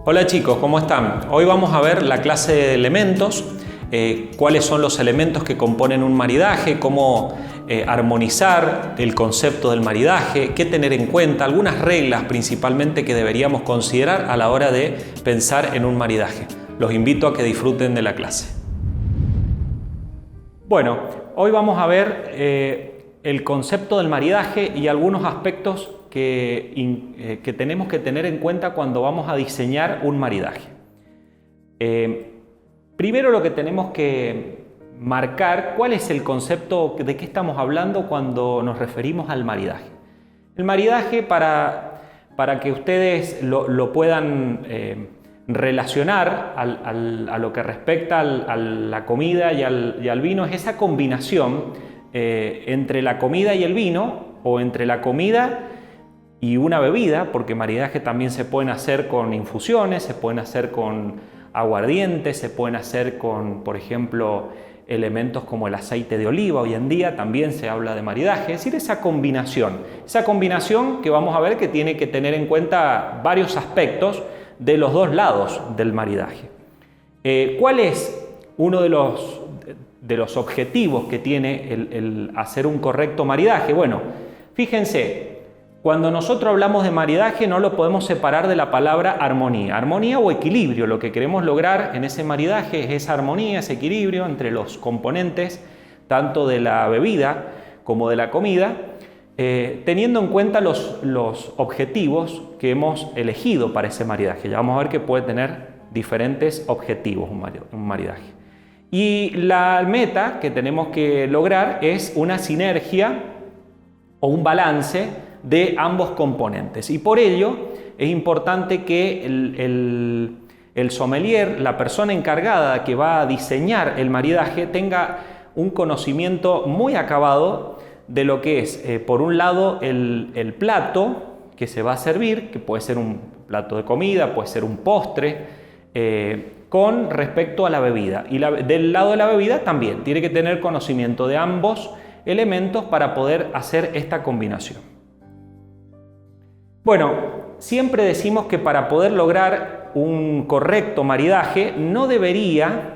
Hola chicos, ¿cómo están? Hoy vamos a ver la clase de elementos, cuáles son los elementos que componen un maridaje, cómo armonizar el concepto del maridaje, qué tener en cuenta, algunas reglas principalmente que deberíamos considerar a la hora de pensar en un maridaje. Los invito a que disfruten de la clase. Bueno, hoy vamos a ver el concepto del maridaje y algunos aspectos que tenemos que tener en cuenta cuando vamos a diseñar un maridaje. Primero lo que tenemos que marcar, ¿cuál es el concepto de qué estamos hablando cuando nos referimos al maridaje? El maridaje, para que ustedes lo puedan relacionar a lo que respecta a la comida y al vino, es esa combinación entre la comida y el vino, o entre la comida y una bebida, porque maridaje también se pueden hacer con infusiones, se pueden hacer con aguardientes, se pueden hacer con, por ejemplo, elementos como el aceite de oliva. Hoy en día también se habla de maridaje, es decir, esa combinación que vamos a ver que tiene que tener en cuenta varios aspectos de los dos lados del maridaje. ¿Cuál es uno de los objetivos que tiene el hacer un correcto maridaje? Bueno, fíjense, cuando nosotros hablamos de maridaje no lo podemos separar de la palabra armonía. Armonía o equilibrio. Lo que queremos lograr en ese maridaje es esa armonía, ese equilibrio entre los componentes, tanto de la bebida como de la comida, teniendo en cuenta los objetivos que hemos elegido para ese maridaje. Ya vamos a ver que puede tener diferentes objetivos un maridaje. Y la meta que tenemos que lograr es una sinergia o un balance de ambos componentes, y por ello es importante que el sommelier, la persona encargada que va a diseñar el maridaje, tenga un conocimiento muy acabado de lo que es, por un lado, el plato que se va a servir, que puede ser un plato de comida, puede ser un postre, con respecto a la bebida, y del lado de la bebida también tiene que tener conocimiento de ambos elementos para poder hacer esta combinación. Bueno, siempre decimos que para poder lograr un correcto maridaje no debería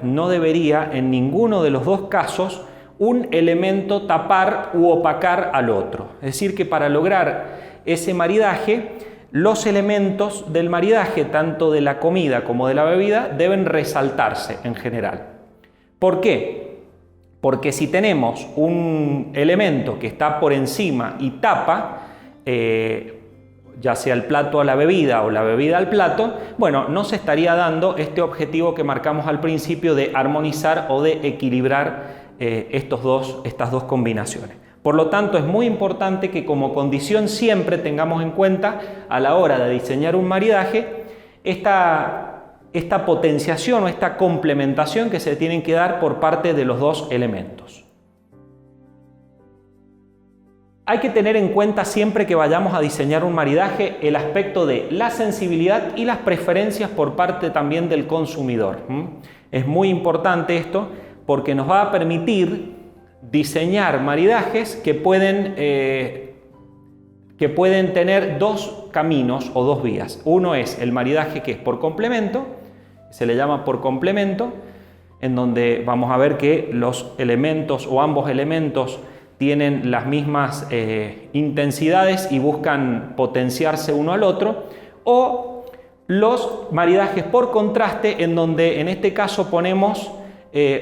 en ninguno de los dos casos un elemento tapar u opacar al otro. Es decir, que para lograr ese maridaje, los elementos del maridaje, tanto de la comida como de la bebida, deben resaltarse en general. ¿Por qué? Porque si tenemos un elemento que está por encima y tapa, ya sea el plato a la bebida o la bebida al plato, bueno, no se estaría dando este objetivo que marcamos al principio de armonizar o de equilibrar estas dos combinaciones. Por lo tanto, es muy importante que como condición siempre tengamos en cuenta a la hora de diseñar un maridaje esta potenciación o esta complementación que se tienen que dar por parte de los dos elementos. Hay que tener en cuenta siempre que vayamos a diseñar un maridaje el aspecto de la sensibilidad y las preferencias por parte también del consumidor. Es muy importante esto porque nos va a permitir diseñar maridajes que pueden tener dos caminos o dos vías. Uno es el maridaje que es por complemento, se le llama por complemento, en donde vamos a ver que los elementos o ambos elementos tienen las mismas intensidades y buscan potenciarse uno al otro, o los maridajes por contraste, en donde en este caso ponemos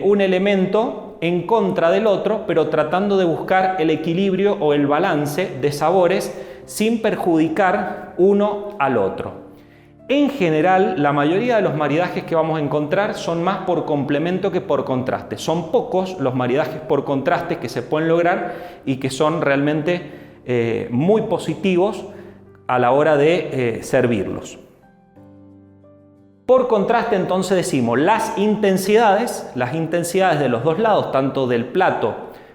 un elemento en contra del otro, pero tratando de buscar el equilibrio o el balance de sabores sin perjudicar uno al otro. En general, la mayoría de los maridajes que vamos a encontrar son más por complemento que por contraste. Son pocos los maridajes por contraste que se pueden lograr y que son realmente muy positivos a la hora de servirlos. Por contraste, entonces decimos, las intensidades de los dos lados, tanto del plato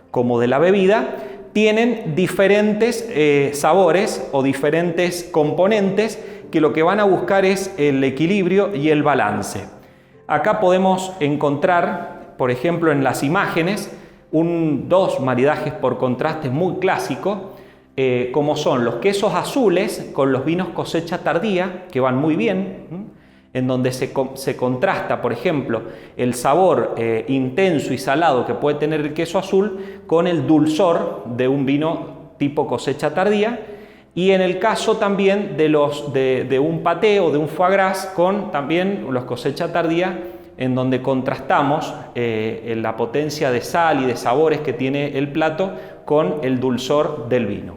como de la bebida, tienen diferentes sabores o diferentes componentes que lo que van a buscar es el equilibrio y el balance. Acá podemos encontrar, por ejemplo, en las imágenes, dos maridajes por contraste muy clásicos, como son los quesos azules con los vinos cosecha tardía, que van muy bien, en donde se contrasta, por ejemplo, el sabor intenso y salado que puede tener el queso azul con el dulzor de un vino tipo cosecha tardía, y en el caso también de un paté o de un foie gras con también los cosecha tardía, en donde contrastamos la potencia de sal y de sabores que tiene el plato con el dulzor del vino.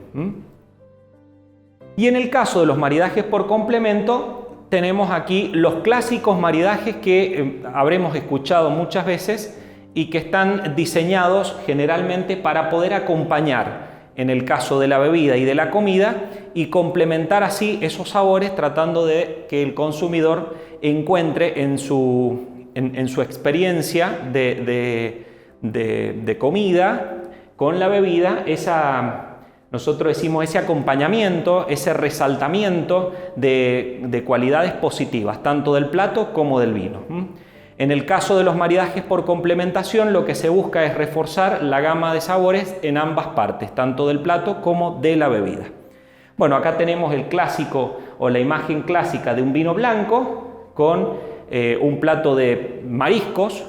Y en el caso de los maridajes por complemento, tenemos aquí los clásicos maridajes que habremos escuchado muchas veces y que están diseñados generalmente para poder acompañar en el caso de la bebida y de la comida y complementar así esos sabores, tratando de que el consumidor encuentre en su experiencia de comida con la bebida nosotros decimos ese acompañamiento, ese resaltamiento de cualidades positivas, tanto del plato como del vino. En el caso de los maridajes por complementación, lo que se busca es reforzar la gama de sabores en ambas partes, tanto del plato como de la bebida. Bueno, acá tenemos el clásico o la imagen clásica de un vino blanco con un plato de mariscos.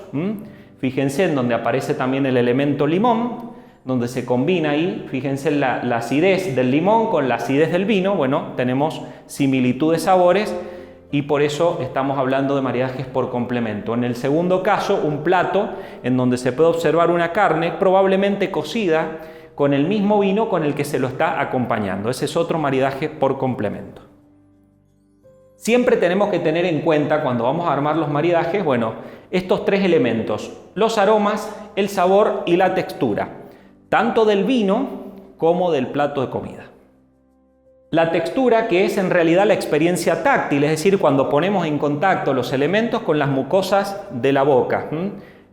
Fíjense en donde aparece también el elemento limón, donde se combina ahí, fíjense la acidez del limón con la acidez del vino. Bueno, tenemos similitud de sabores y por eso estamos hablando de maridajes por complemento. En el segundo caso, un plato en donde se puede observar una carne probablemente cocida con el mismo vino con el que se lo está acompañando. Ese es otro maridaje por complemento. Siempre tenemos que tener en cuenta cuando vamos a armar los maridajes, bueno, estos tres elementos: los aromas, el sabor y la textura, tanto del vino como del plato de comida. La textura, que es en realidad la experiencia táctil, es decir, cuando ponemos en contacto los elementos con las mucosas de la boca,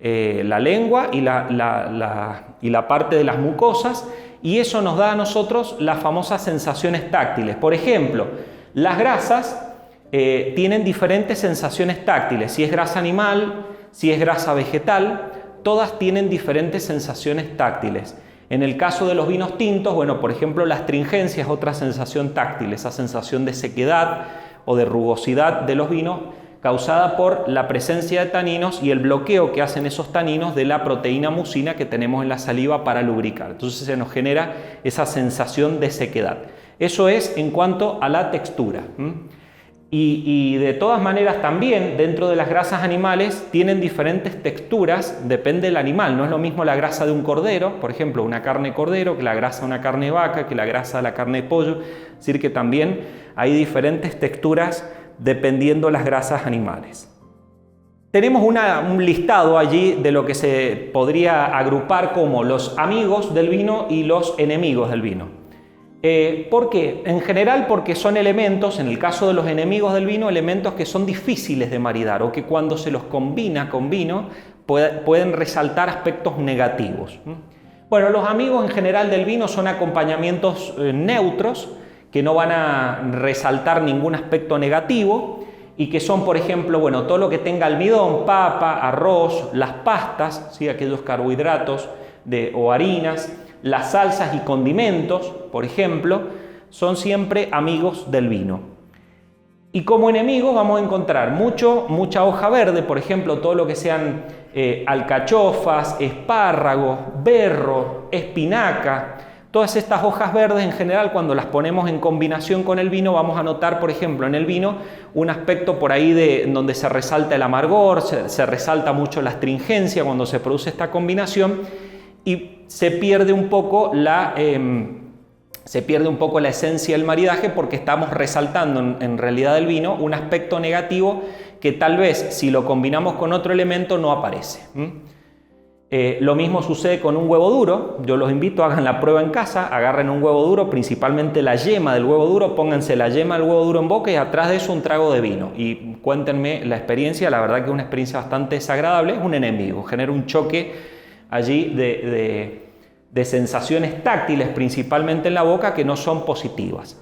la lengua y la parte de las mucosas, y eso nos da a nosotros las famosas sensaciones táctiles. Por ejemplo, las grasas tienen diferentes sensaciones táctiles. Si es grasa animal, si es grasa vegetal, todas tienen diferentes sensaciones táctiles. En el caso de los vinos tintos, bueno, por ejemplo, la astringencia es otra sensación táctil, esa sensación de sequedad o de rugosidad de los vinos causada por la presencia de taninos y el bloqueo que hacen esos taninos de la proteína mucina que tenemos en la saliva para lubricar. Entonces se nos genera esa sensación de sequedad. Eso es en cuanto a la textura. Y de todas maneras también dentro de las grasas animales tienen diferentes texturas, depende del animal. No es lo mismo la grasa de un cordero, por ejemplo, una carne de cordero, que la grasa de una carne de vaca, que la grasa de la carne de pollo. Es decir, que también hay diferentes texturas dependiendo de las grasas animales. Tenemos un listado allí de lo que se podría agrupar como los amigos del vino y los enemigos del vino. ¿Por qué? En general porque son elementos, en el caso de los enemigos del vino, elementos que son difíciles de maridar o que cuando se los combina con vino pueden resaltar aspectos negativos. Bueno, los amigos en general del vino son acompañamientos neutros que no van a resaltar ningún aspecto negativo y que son, por ejemplo, bueno, todo lo que tenga almidón, papa, arroz, las pastas, ¿sí? Aquellos carbohidratos o harinas. Las salsas y condimentos, por ejemplo, son siempre amigos del vino. Y como enemigos vamos a encontrar mucha hoja verde, por ejemplo, todo lo que sean alcachofas, espárragos, berro, espinaca. Todas estas hojas verdes en general, cuando las ponemos en combinación con el vino, vamos a notar, por ejemplo, en el vino un aspecto por ahí en donde se resalta el amargor, se resalta mucho la astringencia cuando se produce esta combinación. Y se pierde un poco la esencia del maridaje porque estamos resaltando en realidad del vino un aspecto negativo que tal vez si lo combinamos con otro elemento no aparece. Lo mismo sucede con un huevo duro. Yo los invito a hagan la prueba en casa, agarren un huevo duro, principalmente la yema del huevo duro, pónganse la yema del huevo duro en boca y atrás de eso un trago de vino y cuéntenme la experiencia. La verdad que es una experiencia bastante desagradable, es un enemigo, genera un choque allí de sensaciones táctiles, principalmente en la boca, que no son positivas.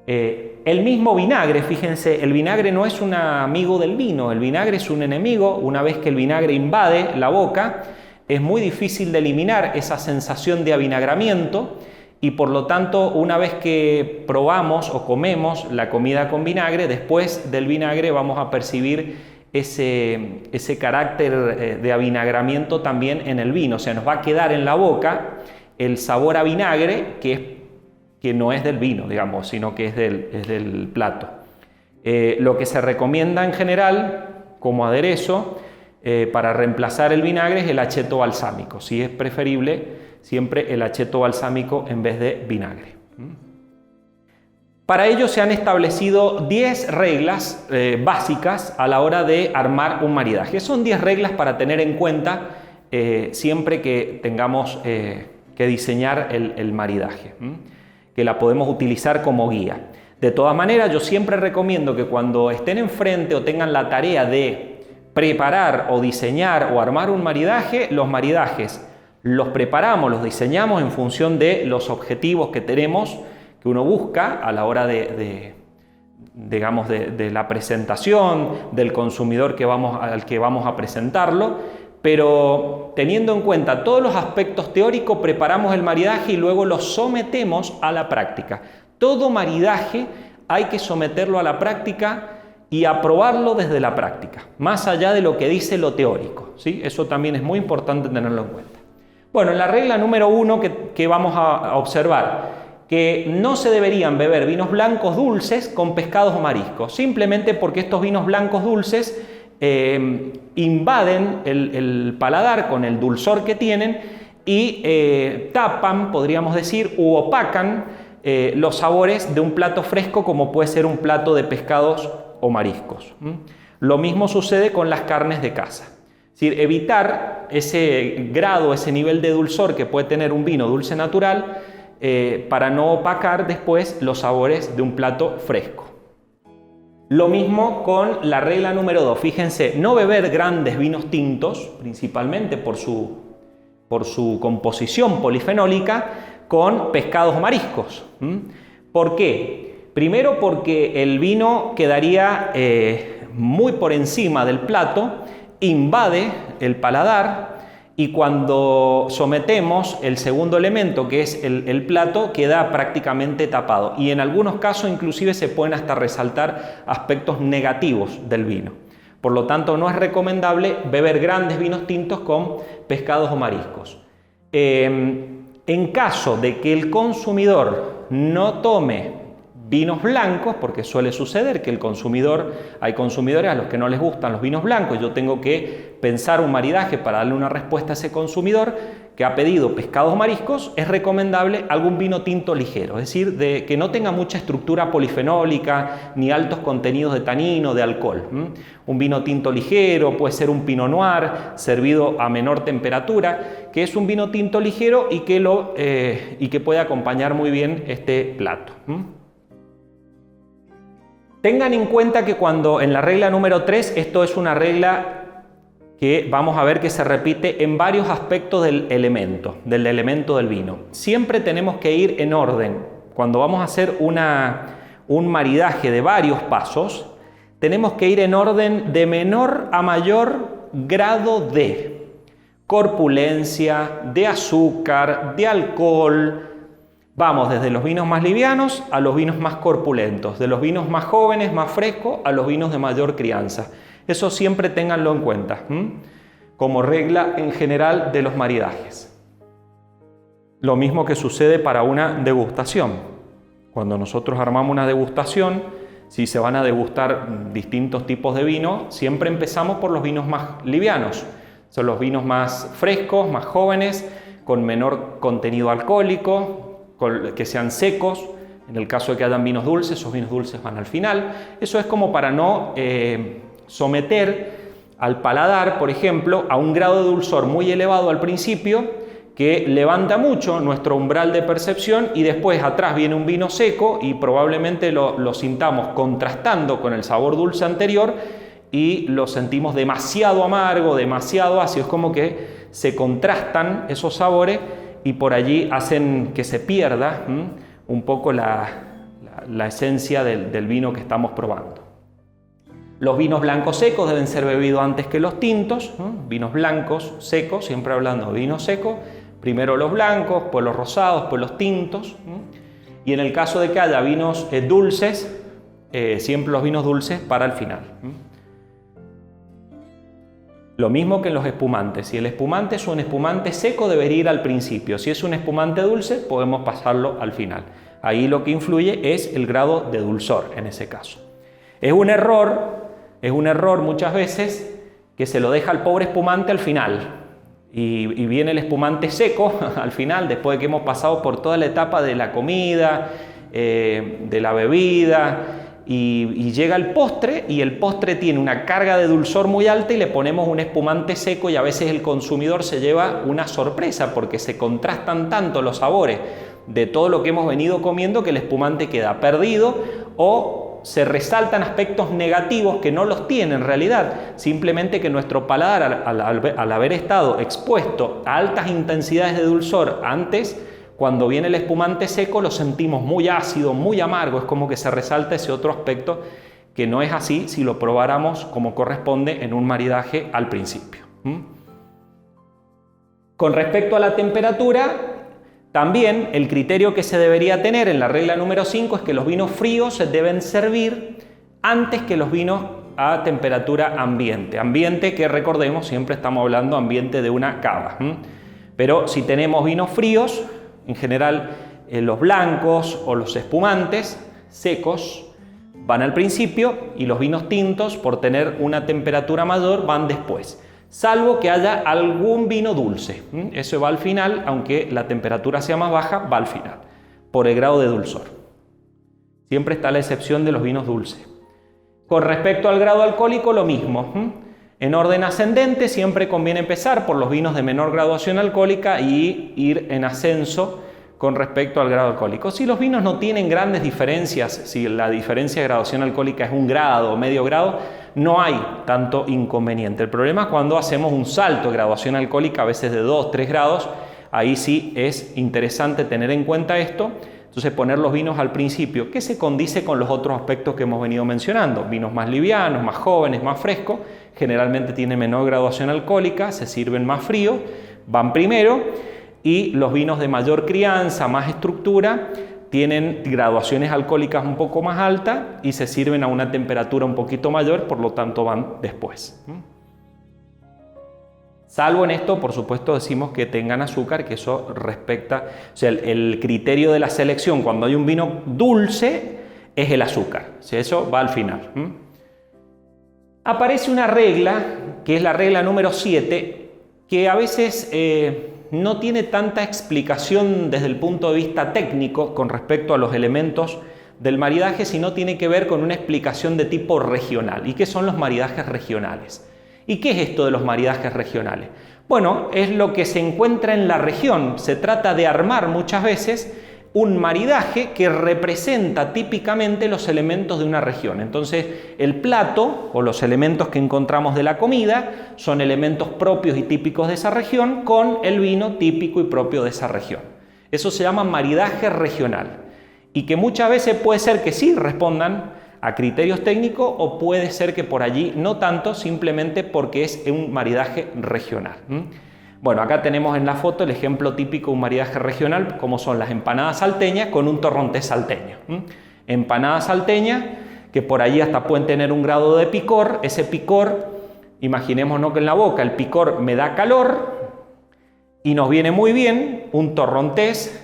El mismo vinagre, fíjense, el vinagre no es un amigo del vino, el vinagre es un enemigo. Una vez que el vinagre invade la boca, es muy difícil de eliminar esa sensación de avinagramiento y por lo tanto una vez que probamos o comemos la comida con vinagre, después del vinagre vamos a percibir ese carácter de avinagramiento también en el vino. O sea, nos va a quedar en la boca el sabor a vinagre que no es del vino, digamos, sino que es del plato. Lo que se recomienda en general como aderezo para reemplazar el vinagre es el acheto balsámico. Sí es preferible siempre el acheto balsámico en vez de vinagre. Para ello se han establecido 10 reglas básicas a la hora de armar un maridaje. Son 10 reglas para tener en cuenta siempre que tengamos que diseñar el maridaje, que la podemos utilizar como guía. De todas maneras, yo siempre recomiendo que cuando estén enfrente o tengan la tarea de preparar o diseñar o armar un maridaje, los maridajes los preparamos, los diseñamos en función de los objetivos que tenemos, que uno busca a la hora de la presentación, del consumidor al que vamos a presentarlo, pero teniendo en cuenta todos los aspectos teóricos, preparamos el maridaje y luego lo sometemos a la práctica. Todo maridaje hay que someterlo a la práctica y aprobarlo desde la práctica, más allá de lo que dice lo teórico, ¿sí? Eso también es muy importante tenerlo en cuenta. Bueno, en la regla número 1 que vamos a observar, que no se deberían beber vinos blancos dulces con pescados o mariscos, simplemente porque estos vinos blancos dulces invaden el paladar con el dulzor que tienen y tapan, podríamos decir, u opacan los sabores de un plato fresco como puede ser un plato de pescados o mariscos. Lo mismo sucede con las carnes de caza. Es decir, evitar ese grado, ese nivel de dulzor que puede tener un vino dulce natural para no opacar después los sabores de un plato fresco. Lo mismo con la regla número 2. Fíjense, no beber grandes vinos tintos, principalmente por su composición polifenólica, con pescados o mariscos. ¿Por qué? Primero porque el vino quedaría muy por encima del plato, invade el paladar y cuando sometemos el segundo elemento, que es el plato, queda prácticamente tapado y en algunos casos inclusive se pueden hasta resaltar aspectos negativos del vino. Por lo tanto, no es recomendable beber grandes vinos tintos con pescados o mariscos. En caso de que el consumidor no tome vinos blancos, porque suele suceder que hay consumidores a los que no les gustan los vinos blancos, yo tengo que pensar un maridaje para darle una respuesta a ese consumidor que ha pedido pescados o mariscos, es recomendable algún vino tinto ligero, es decir, que no tenga mucha estructura polifenólica ni altos contenidos de tanino, de alcohol. Un vino tinto ligero puede ser un Pinot Noir servido a menor temperatura, que es un vino tinto ligero y que puede acompañar muy bien este plato. Tengan en cuenta que cuando en la regla número 3, esto es una regla que vamos a ver que se repite en varios aspectos del elemento del vino. Siempre tenemos que ir en orden. Cuando vamos a hacer un maridaje de varios pasos, tenemos que ir en orden de menor a mayor grado de corpulencia, de azúcar, de alcohol. Vamos desde los vinos más livianos a los vinos más corpulentos, de los vinos más jóvenes, más frescos, a los vinos de mayor crianza. Eso siempre ténganlo en cuenta, como regla en general de los maridajes. Lo mismo que sucede para una degustación. Cuando nosotros armamos una degustación, si se van a degustar distintos tipos de vino, siempre empezamos por los vinos más livianos. Son los vinos más frescos, más jóvenes, con menor contenido alcohólico, que sean secos. En el caso de que hayan vinos dulces, esos vinos dulces van al final. Eso es como para no someter al paladar, por ejemplo, a un grado de dulzor muy elevado al principio, que levanta mucho nuestro umbral de percepción y después atrás viene un vino seco y probablemente lo sintamos contrastando con el sabor dulce anterior y lo sentimos demasiado amargo, demasiado ácido. Es como que se contrastan esos sabores y por allí hacen que se pierda un poco la esencia del vino que estamos probando. Los vinos blancos secos deben ser bebidos antes que los tintos, Vinos blancos secos, siempre hablando de vino seco, Primero los blancos, pues los rosados, pues los tintos. Y en el caso de que haya vinos dulces, siempre los vinos dulces para el final. Lo mismo que en los espumantes. Si el espumante es un espumante seco, debería ir al principio. Si es un espumante dulce, podemos pasarlo al final. Ahí lo que influye es el grado de dulzor en ese caso. Es un error muchas veces que se lo deja al pobre espumante al final. Y viene el espumante seco al final, después de que hemos pasado por toda la etapa de la comida, de la bebida, y llega el postre, y el postre tiene una carga de dulzor muy alta y le ponemos un espumante seco, y a veces el consumidor se lleva una sorpresa porque se contrastan tanto los sabores de todo lo que hemos venido comiendo que el espumante queda perdido o se resaltan aspectos negativos que no los tiene en realidad, simplemente que nuestro paladar al haber estado expuesto a altas intensidades de dulzor antes, cuando viene el espumante seco lo sentimos muy ácido, muy amargo, es como que se resalta ese otro aspecto que no es así si lo probáramos como corresponde en un maridaje al principio. Con respecto a la temperatura, también el criterio que se debería tener en la regla número 5 es que los vinos fríos se deben servir antes que los vinos a temperatura ambiente. Ambiente que recordemos, siempre estamos hablando ambiente de una cava. Pero si tenemos vinos fríos, en general los blancos o los espumantes secos van al principio y los vinos tintos, por tener una temperatura mayor, van después. Salvo que haya algún vino dulce. Eso va al final, aunque la temperatura sea más baja, va al final, por el grado de dulzor. Siempre está la excepción de los vinos dulces. Con respecto al grado alcohólico, lo mismo. En orden ascendente siempre conviene empezar por los vinos de menor graduación alcohólica y ir en ascenso con respecto al grado alcohólico. Si los vinos no tienen grandes diferencias, si la diferencia de graduación alcohólica es 1 grado o medio grado, no hay tanto inconveniente. El problema es cuando hacemos un salto de graduación alcohólica, a veces de 2, 3 grados, ahí sí es interesante tener en cuenta esto. Entonces poner los vinos al principio, que se condice con los otros aspectos que hemos venido mencionando. Vinos más livianos, más jóvenes, más frescos, generalmente tienen menor graduación alcohólica, se sirven más fríos, van primero, y los vinos de mayor crianza, más estructura, tienen graduaciones alcohólicas un poco más altas y se sirven a una temperatura un poquito mayor, por lo tanto van después. Salvo en esto, por supuesto, decimos que tengan azúcar, que eso respecta, o sea, el criterio de la selección cuando hay un vino dulce es el azúcar, o sea, eso va al final. Aparece una regla, que es la regla número 7, que a veces no tiene tanta explicación desde el punto de vista técnico con respecto a los elementos del maridaje, sino tiene que ver con una explicación de tipo regional. ¿Y qué son los maridajes regionales? ¿Y qué es esto de los maridajes regionales? Bueno, es lo que se encuentra en la región. Se trata de armar muchas veces un maridaje que representa típicamente los elementos de una región. Entonces, el plato o los elementos que encontramos de la comida son elementos propios y típicos de esa región con el vino típico y propio de esa región. Eso se llama maridaje regional. Y que muchas veces puede ser que sí respondan a criterios técnicos o puede ser que por allí no tanto, simplemente porque es un maridaje regional. Bueno, acá tenemos en la foto el ejemplo típico de un maridaje regional, como son las empanadas salteñas con un torrontés salteño. Empanadas salteñas que por allí hasta pueden tener un grado de picor. Ese picor, imaginémonos que en la boca el picor me da calor y nos viene muy bien un torrontés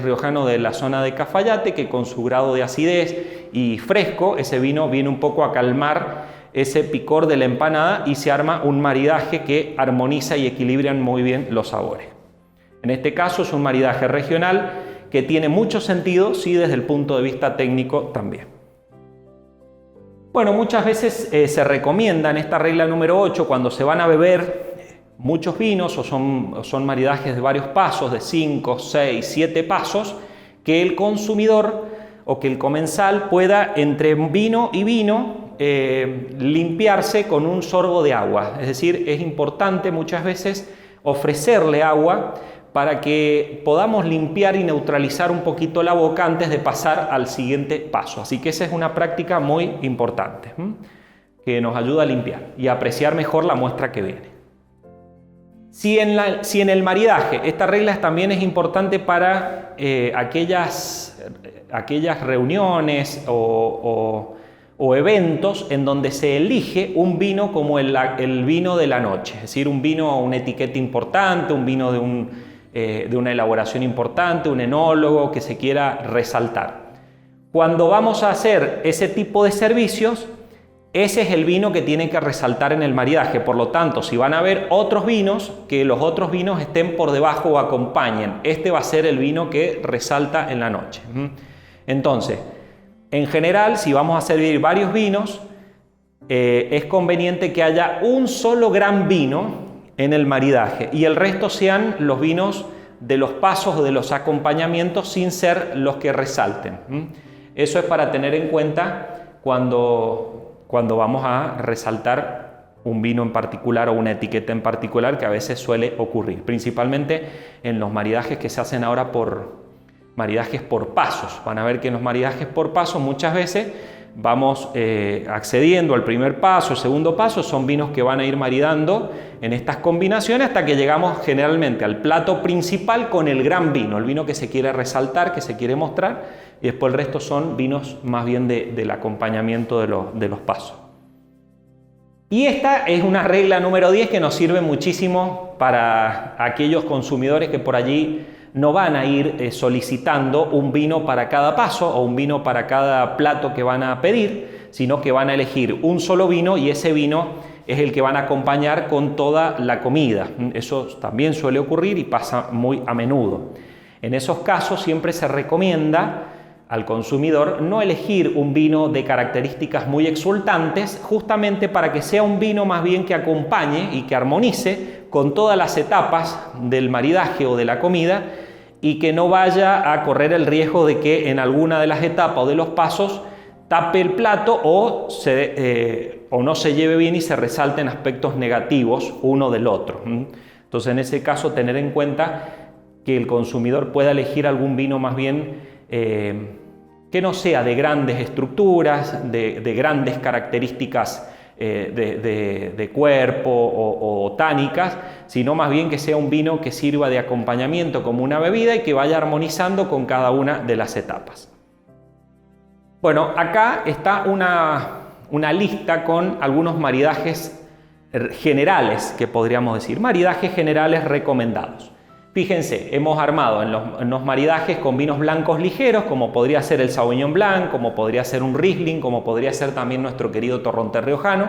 riojano de la zona de Cafayate, que con su grado de acidez y fresco, ese vino viene un poco a calmar ese picor de la empanada y se arma un maridaje que armoniza y equilibra muy bien los sabores. En este caso es un maridaje regional que tiene mucho sentido, sí, desde el punto de vista técnico también. Bueno, muchas veces se recomienda en esta regla número 8, cuando se van a beber muchos vinos o son maridajes de varios pasos, de 5, 6, 7 pasos, que el consumidor o que el comensal pueda entre vino y vino limpiarse con un sorbo de agua. Es decir, es importante muchas veces ofrecerle agua para que podamos limpiar y neutralizar un poquito la boca antes de pasar al siguiente paso. Así que esa es una práctica muy importante, que nos ayuda a limpiar y a apreciar mejor la muestra que viene. Si en el maridaje, esta regla también es importante para aquellas reuniones o eventos en donde se elige un vino como el vino de la noche, es decir, un vino, una etiqueta importante, un vino de una elaboración importante, un enólogo que se quiera resaltar. Cuando vamos a hacer ese tipo de servicios, ese es el vino que tiene que resaltar en el maridaje. Por lo tanto, si van a haber otros vinos, que los otros vinos estén por debajo o acompañen. Este va a ser el vino que resalta en la noche. Entonces, en general, si vamos a servir varios vinos, es conveniente que haya un solo gran vino en el maridaje y el resto sean los vinos de los pasos o de los acompañamientos sin ser los que resalten. Eso es para tener en cuenta cuando vamos a resaltar un vino en particular o una etiqueta en particular, que a veces suele ocurrir, principalmente en los maridajes que se hacen ahora maridajes por pasos. Van a ver que en los maridajes por pasos muchas veces vamos accediendo al primer paso, el segundo paso, son vinos que van a ir maridando en estas combinaciones hasta que llegamos generalmente al plato principal con el gran vino, el vino que se quiere resaltar, que se quiere mostrar, y después el resto son vinos más bien del acompañamiento de los pasos. Y esta es una regla número 10 que nos sirve muchísimo para aquellos consumidores que por allí no van a ir solicitando un vino para cada paso o un vino para cada plato que van a pedir, sino que van a elegir un solo vino y ese vino es el que van a acompañar con toda la comida. Eso también suele ocurrir y pasa muy a menudo. En esos casos siempre se recomienda al consumidor no elegir un vino de características muy exultantes, justamente para que sea un vino más bien que acompañe y que armonice con todas las etapas del maridaje o de la comida y que no vaya a correr el riesgo de que en alguna de las etapas o de los pasos tape el plato o no se lleve bien y se resalten aspectos negativos uno del otro. Entonces, en ese caso, tener en cuenta que el consumidor pueda elegir algún vino más bien que no sea de grandes estructuras, de grandes características de cuerpo o tánicas, sino más bien que sea un vino que sirva de acompañamiento como una bebida y que vaya armonizando con cada una de las etapas. Bueno, acá está una lista con algunos maridajes generales que podríamos decir, maridajes generales recomendados. Fíjense, hemos armado en los maridajes con vinos blancos ligeros, como podría ser el Sauvignon Blanc, como podría ser un Riesling, como podría ser también nuestro querido Torrontés riojano,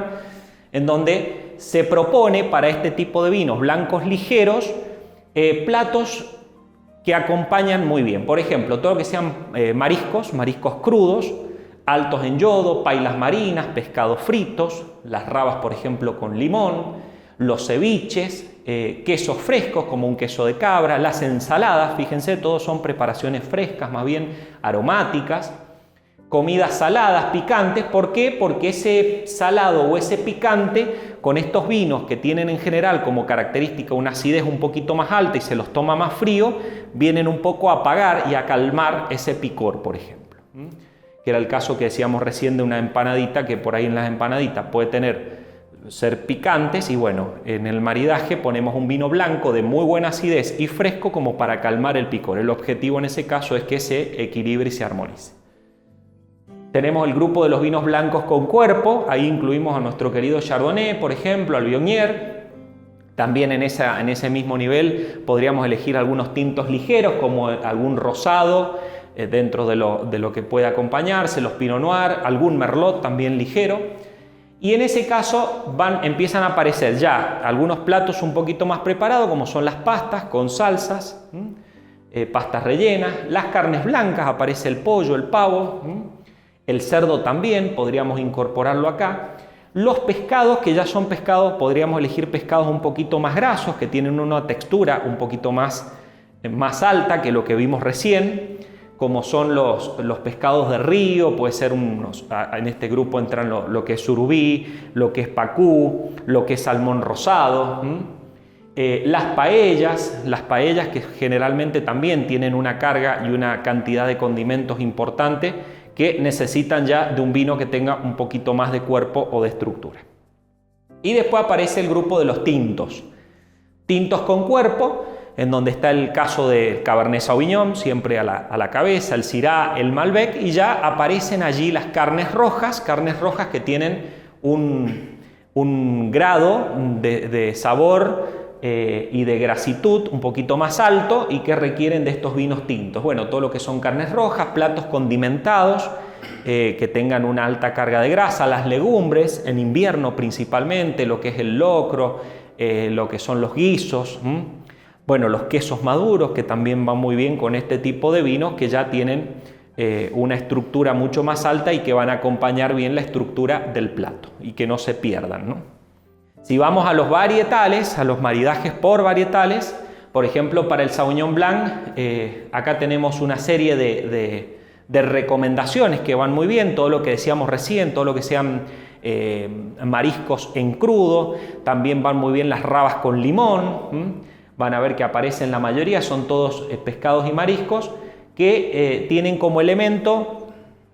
en donde se propone para este tipo de vinos blancos ligeros platos que acompañan muy bien. Por ejemplo, todo lo que sean mariscos crudos, altos en yodo, pailas marinas, pescados fritos, las rabas, por ejemplo, con limón, los ceviches, quesos frescos como un queso de cabra, las ensaladas, fíjense, todos son preparaciones frescas, más bien aromáticas, comidas saladas, picantes. ¿Por qué? Porque ese salado o ese picante con estos vinos que tienen en general como característica una acidez un poquito más alta y se los toma más frío, vienen un poco a apagar y a calmar ese picor, por ejemplo. Que era el caso que decíamos recién de una empanadita, que por ahí en las empanaditas puede ser picantes, y bueno, en el maridaje ponemos un vino blanco de muy buena acidez y fresco como para calmar el picor. El objetivo en ese caso es que se equilibre y se armonice. Tenemos el grupo de los vinos blancos con cuerpo, ahí incluimos a nuestro querido Chardonnay, por ejemplo, al Viognier. También en ese mismo nivel podríamos elegir algunos tintos ligeros como algún rosado dentro de lo que puede acompañarse, los Pinot Noir, algún Merlot también ligero. Y en ese caso empiezan a aparecer ya algunos platos un poquito más preparados, como son las pastas con salsas, pastas rellenas, las carnes blancas, aparece el pollo, el pavo, el cerdo también, podríamos incorporarlo acá. Los pescados, que ya son pescados, podríamos elegir pescados un poquito más grasos, que tienen una textura un poquito más alta que lo que vimos recién, como son los pescados de río, puede ser en este grupo entran lo que es surubí, lo que es pacú, lo que es salmón rosado, las paellas que generalmente también tienen una carga y una cantidad de condimentos importante que necesitan ya de un vino que tenga un poquito más de cuerpo o de estructura. Y después aparece el grupo de los tintos. Tintos con cuerpo, en donde está el caso del Cabernet Sauvignon, siempre a la cabeza, el Syrah, el Malbec, y ya aparecen allí las carnes rojas que tienen un grado de sabor y de grasitud un poquito más alto y que requieren de estos vinos tintos. Bueno, todo lo que son carnes rojas, platos condimentados, que tengan una alta carga de grasa, las legumbres, en invierno principalmente, lo que es el locro, lo que son los guisos, bueno, los quesos maduros, que también van muy bien con este tipo de vinos que ya tienen una estructura mucho más alta y que van a acompañar bien la estructura del plato y que no se pierdan, ¿no? Si vamos a los varietales, a los maridajes por varietales, por ejemplo, para el Sauvignon Blanc, acá tenemos una serie de recomendaciones que van muy bien, todo lo que decíamos recién, todo lo que sean mariscos en crudo, también van muy bien las rabas con limón. Van a ver que aparecen la mayoría, son todos pescados y mariscos que tienen como elemento,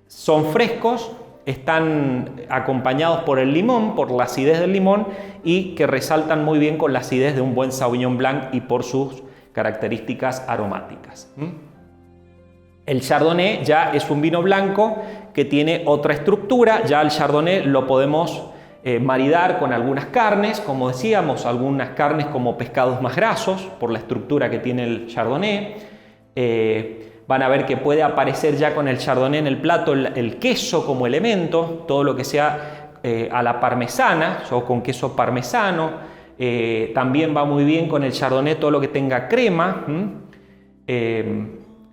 son frescos, están acompañados por el limón, por la acidez del limón y que resaltan muy bien con la acidez de un buen Sauvignon Blanc y por sus características aromáticas. El Chardonnay ya es un vino blanco que tiene otra estructura, ya el Chardonnay lo podemos maridar con algunas carnes, como decíamos, algunas carnes como pescados más grasos por la estructura que tiene el Chardonnay. Van a ver que puede aparecer ya con el Chardonnay en el plato el queso como elemento, todo lo que sea a la parmesana o con queso parmesano. También va muy bien con el Chardonnay todo lo que tenga crema.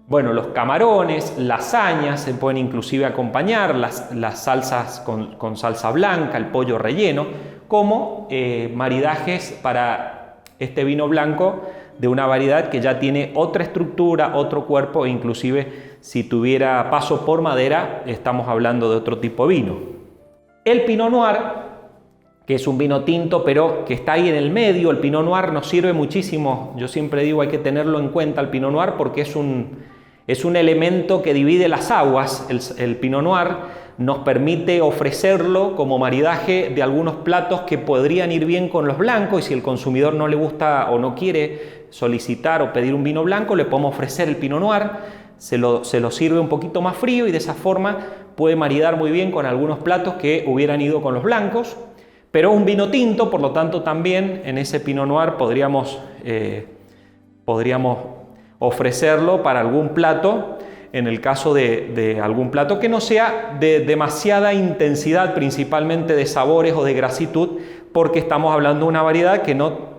Bueno, los camarones, lasañas se pueden inclusive acompañar, las salsas con salsa blanca, el pollo relleno, como maridajes para este vino blanco de una variedad que ya tiene otra estructura, otro cuerpo, e inclusive si tuviera paso por madera, estamos hablando de otro tipo de vino. El Pinot Noir, que es un vino tinto, pero que está ahí en el medio, el Pinot Noir nos sirve muchísimo. Yo siempre digo hay que tenerlo en cuenta el Pinot Noir porque es un elemento que divide las aguas. El Pinot Noir nos permite ofrecerlo como maridaje de algunos platos que podrían ir bien con los blancos, y si el consumidor no le gusta o no quiere solicitar o pedir un vino blanco, le podemos ofrecer el Pinot Noir, se lo sirve un poquito más frío y de esa forma puede maridar muy bien con algunos platos que hubieran ido con los blancos. Pero un vino tinto, por lo tanto también en ese Pinot Noir podríamos ofrecerlo para algún plato, en el caso de algún plato que no sea de demasiada intensidad, principalmente de sabores o de grasitud, porque estamos hablando de una variedad que no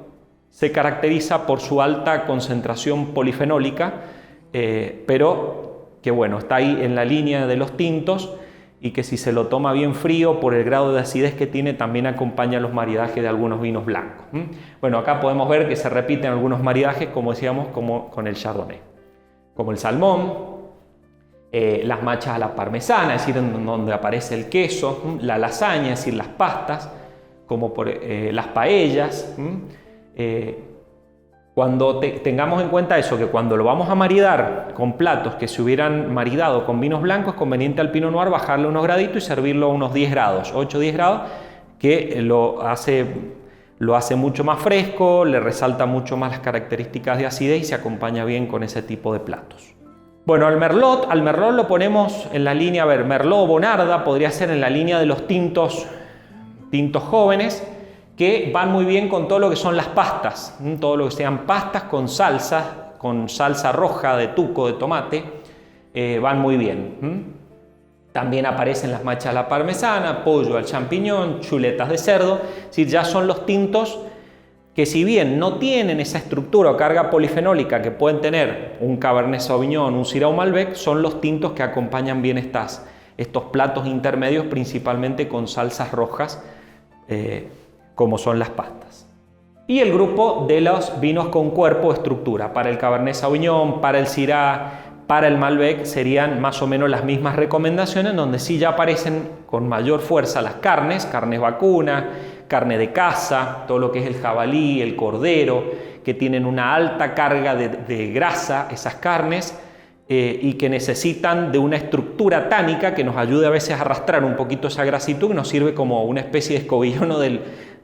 se caracteriza por su alta concentración polifenólica, pero que bueno, está ahí en la línea de los tintos y que si se lo toma bien frío por el grado de acidez que tiene, también acompaña los maridajes de algunos vinos blancos. Bueno, acá podemos ver que se repiten algunos maridajes, como decíamos, como con el Chardonnay, como el salmón, las machas a la parmesana, es decir, en donde aparece el queso, la lasaña, es decir, las pastas, como por las paellas. Cuando tengamos en cuenta eso, que cuando lo vamos a maridar con platos que se hubieran maridado con vinos blancos, es conveniente al Pinot Noir bajarle unos graditos y servirlo a unos 10 grados, 8-10 grados, que lo hace mucho más fresco, le resalta mucho más las características de acidez y se acompaña bien con ese tipo de platos. Bueno, al Merlot lo ponemos en la línea, Merlot o Bonarda podría ser en la línea de los tintos jóvenes, que van muy bien con todo lo que son las pastas, todo lo que sean pastas con salsa roja de tuco, de tomate, van muy bien. También aparecen las machas a la parmesana, pollo al champiñón, chuletas de cerdo, es decir, ya son los tintos que si bien no tienen esa estructura o carga polifenólica que pueden tener un Cabernet Sauvignon, un Syrah o Malbec, son los tintos que acompañan bien estos platos intermedios, principalmente con salsas rojas, como son las pastas. Y el grupo de los vinos con cuerpo o estructura, para el Cabernet Sauvignon, para el Syrah, para el Malbec, serían más o menos las mismas recomendaciones, donde sí ya aparecen con mayor fuerza las carnes vacuna, carne de caza, todo lo que es el jabalí, el cordero, que tienen una alta carga de grasa, esas carnes, y que necesitan de una estructura tánica que nos ayude a veces a arrastrar un poquito esa grasitud, que nos sirve como una especie de escobillón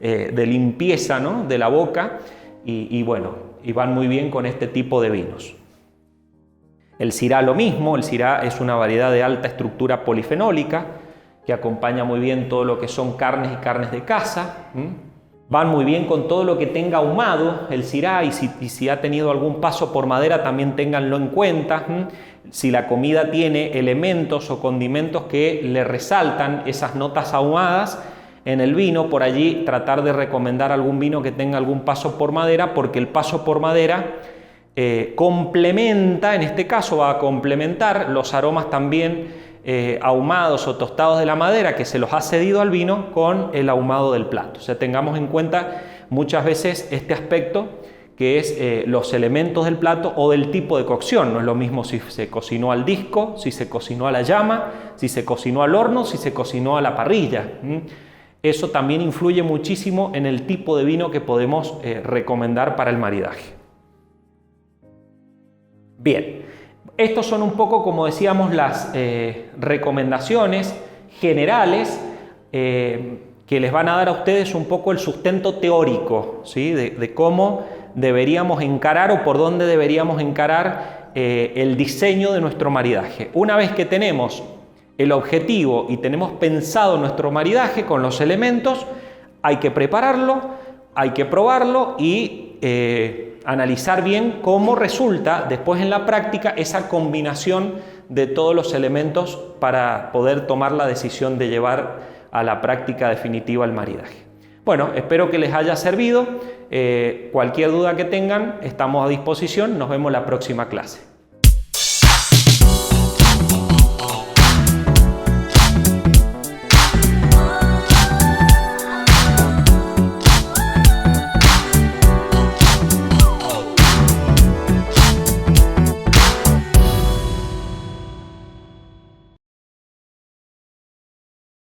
de limpieza, ¿no?, de la boca, y van muy bien con este tipo de vinos. El Syrah lo mismo, el Syrah es una variedad de alta estructura polifenólica que acompaña muy bien todo lo que son carnes y carnes de caza. Van muy bien con todo lo que tenga ahumado el Syrah, y si ha tenido algún paso por madera también ténganlo en cuenta. Si la comida tiene elementos o condimentos que le resaltan esas notas ahumadas en el vino, por allí tratar de recomendar algún vino que tenga algún paso por madera, porque el paso por madera complementa, en este caso va a complementar los aromas también ahumados o tostados de la madera que se los ha cedido al vino con el ahumado del plato. O sea, tengamos en cuenta muchas veces este aspecto, que es los elementos del plato o del tipo de cocción. No es lo mismo si se cocinó al disco, si se cocinó a la llama, si se cocinó al horno, si se cocinó a la parrilla. Eso también influye muchísimo en el tipo de vino que podemos recomendar para el maridaje. Bien, estos son un poco, como decíamos, las recomendaciones generales que les van a dar a ustedes un poco el sustento teórico, ¿sí? de cómo deberíamos encarar o por dónde deberíamos encarar el diseño de nuestro maridaje. Una vez que tenemos el objetivo y tenemos pensado nuestro maridaje con los elementos, hay que prepararlo, hay que probarlo y analizar bien cómo resulta después en la práctica esa combinación de todos los elementos para poder tomar la decisión de llevar a la práctica definitiva el maridaje. Bueno, espero que les haya servido. Cualquier duda que tengan, estamos a disposición. Nos vemos la próxima clase.